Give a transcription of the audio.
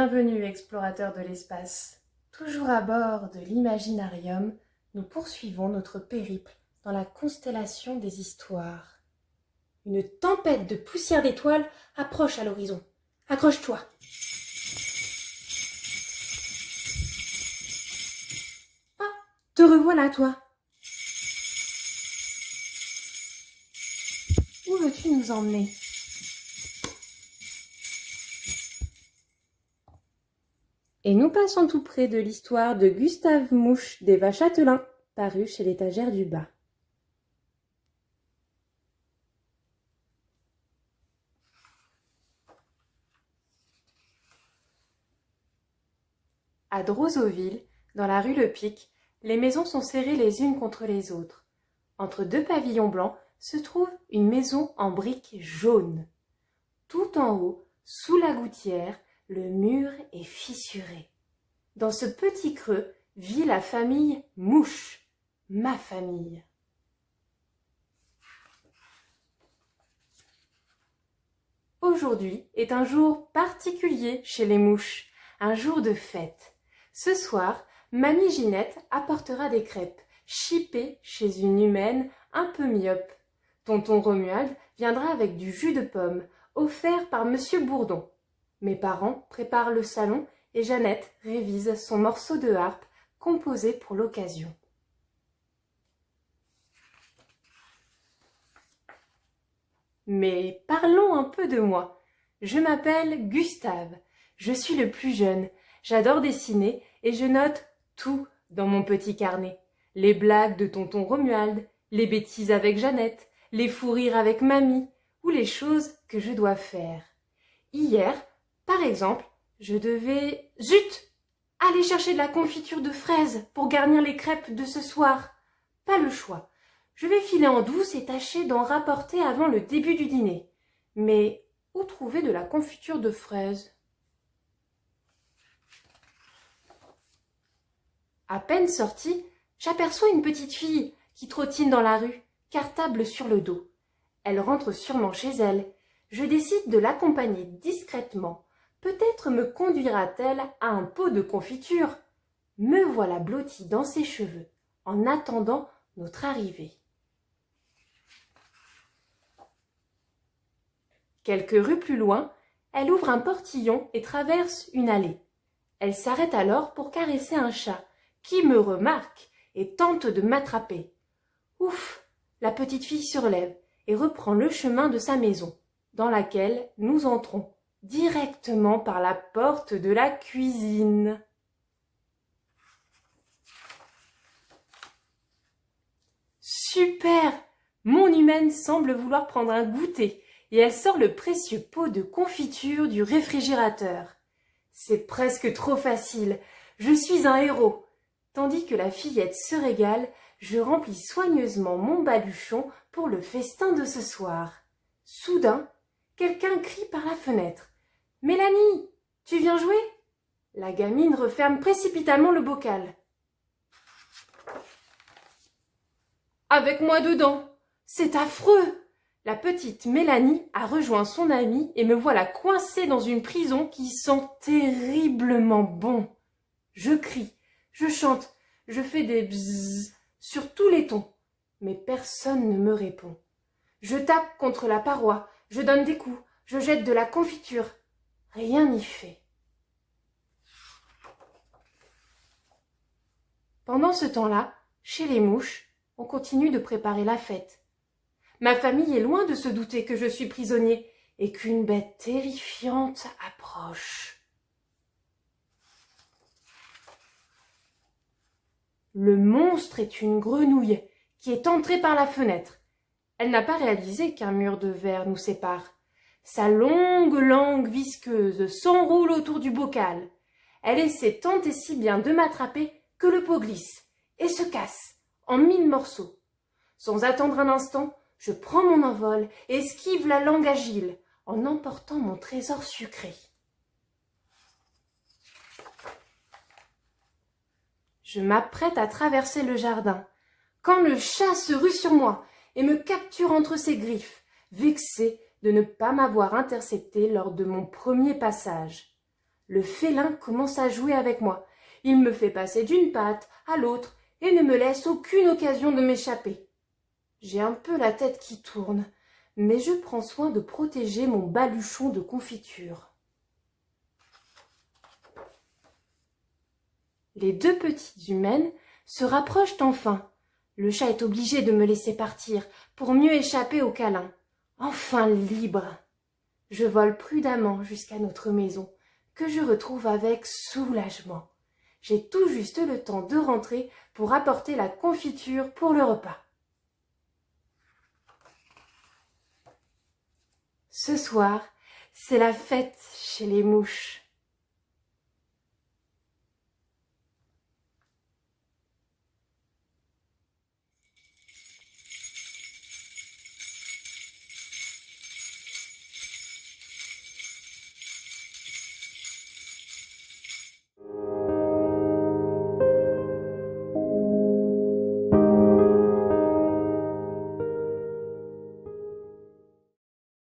Bienvenue, explorateurs de l'espace. Toujours à bord de l'Imaginarium, nous poursuivons notre périple dans la constellation des histoires. Une tempête de poussière d'étoiles approche à l'horizon. Accroche-toi. Ah, te revoilà, toi. Où veux-tu nous emmener ? Et nous passons tout près de l'histoire de Gustave Mouche d'Eva Châtelain, parue chez l'étagère du bas. À Drozoville, dans la rue Le Pic, les maisons sont serrées les unes contre les autres. Entre deux pavillons blancs se trouve une maison en briques jaunes. Tout en haut, sous la gouttière, le mur est fissuré. Dans ce petit creux vit la famille Mouche, ma famille. Aujourd'hui est un jour particulier chez les Mouches, un jour de fête. Ce soir, mamie Ginette apportera des crêpes, chipées chez une humaine un peu myope. Tonton Romuald viendra avec du jus de pomme, offert par monsieur Bourdon. Mes parents préparent le salon et Jeannette révise son morceau de harpe composé pour l'occasion. Mais parlons un peu de moi. Je m'appelle Gustave, je suis le plus jeune, j'adore dessiner et je note tout dans mon petit carnet. Les blagues de tonton Romuald, les bêtises avec Jeannette, les fous rires avec mamie ou les choses que je dois faire. Hier, par exemple, je devais... Zut! Aller chercher de la confiture de fraises pour garnir les crêpes de ce soir. Pas le choix. Je vais filer en douce et tâcher d'en rapporter avant le début du dîner. Mais où trouver de la confiture de fraises ? À peine sortie, j'aperçois une petite fille qui trottine dans la rue, cartable sur le dos. Elle rentre sûrement chez elle. Je décide de l'accompagner discrètement. Peut-être me conduira-t-elle à un pot de confiture. Me voilà blottie dans ses cheveux, en attendant notre arrivée. Quelques rues plus loin, elle ouvre un portillon et traverse une allée. Elle s'arrête alors pour caresser un chat, qui me remarque et tente de m'attraper. Ouf! La petite fille se relève et reprend le chemin de sa maison, dans laquelle nous entrons directement par la porte de la cuisine. Super! Mon humaine semble vouloir prendre un goûter et elle sort le précieux pot de confiture du réfrigérateur. C'est presque trop facile, je suis un héros. Tandis que la fillette se régale, je remplis soigneusement mon baluchon pour le festin de ce soir. Soudain, quelqu'un crie par la fenêtre. « Mélanie, tu viens jouer ?» La gamine referme précipitamment le bocal. « Avec moi dedans, c'est affreux !» La petite Mélanie a rejoint son amie et me voilà coincée dans une prison qui sent terriblement bon. Je crie, je chante, je fais des bzzz sur tous les tons, mais personne ne me répond. Je tape contre la paroi, je donne des coups, je jette de la confiture. Rien n'y fait. Pendant ce temps-là, chez les Mouches, on continue de préparer la fête. Ma famille est loin de se douter que je suis prisonnier et qu'une bête terrifiante approche. Le monstre est une grenouille qui est entrée par la fenêtre. Elle n'a pas réalisé qu'un mur de verre nous sépare. Sa longue langue visqueuse s'enroule autour du bocal. Elle essaie tant et si bien de m'attraper que le pot glisse et se casse en 1000 morceaux. Sans attendre un instant, je prends mon envol et esquive la langue agile en emportant mon trésor sucré. Je m'apprête à traverser le jardin, quand le chat se rue sur moi et me capture entre ses griffes, vexé de ne pas m'avoir intercepté lors de mon premier passage. Le félin commence à jouer avec moi. Il me fait passer d'une patte à l'autre et ne me laisse aucune occasion de m'échapper. J'ai un peu la tête qui tourne, mais je prends soin de protéger mon baluchon de confiture. Les deux petites humaines se rapprochent enfin. Le chat est obligé de me laisser partir pour mieux échapper au câlin. Enfin libre! Je vole prudemment jusqu'à notre maison, que je retrouve avec soulagement. J'ai tout juste le temps de rentrer pour apporter la confiture pour le repas. Ce soir, c'est la fête chez les mouches.